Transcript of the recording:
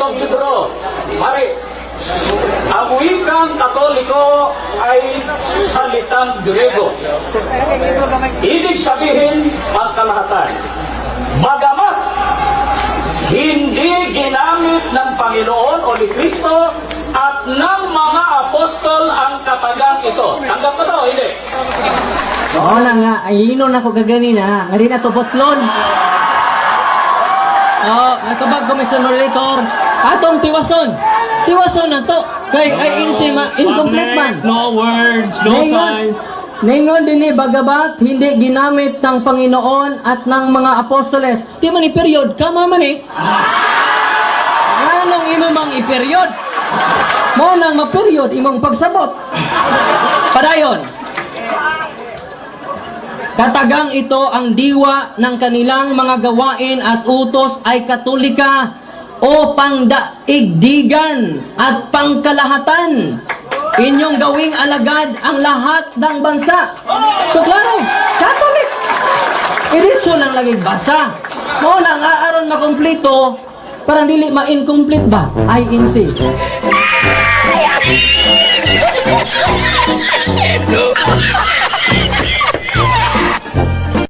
itong libro. Mari, ang wikang Katoliko ay salitang Grego. Ibig sabihin, pangkalahatan. Bagamat hindi ginamit ng Panginoon o ni Kristo at ng mga apostol ang katagang ito. Tanggap ko to, hindi? Oo na nga, ay inon ako kaganina. Nga rin ato potlon. Oo, natubag ko, Mr. Moderator. Atong tiwason. Tiwason na to. Kay, ay incomplete man. No words, no signs. Ningon din bagabat, hindi ginamit ng Panginoon at ng mga apostoles. Di man i-period, kama man eh. Anong imo mang i-period? Mo nang ma-period, imong pagsabot. Padayon. Katagang ito ang diwa ng kanilang mga gawain at utos ay katolika o pangdaigdigan at pangkalahatan. Inyong gawing alagad ang lahat ng bansa. So klaro, Catholic. Iritso lang lagi basa. Mo lang aaron makumpleto, parang dili ma-incomplete ba? INC.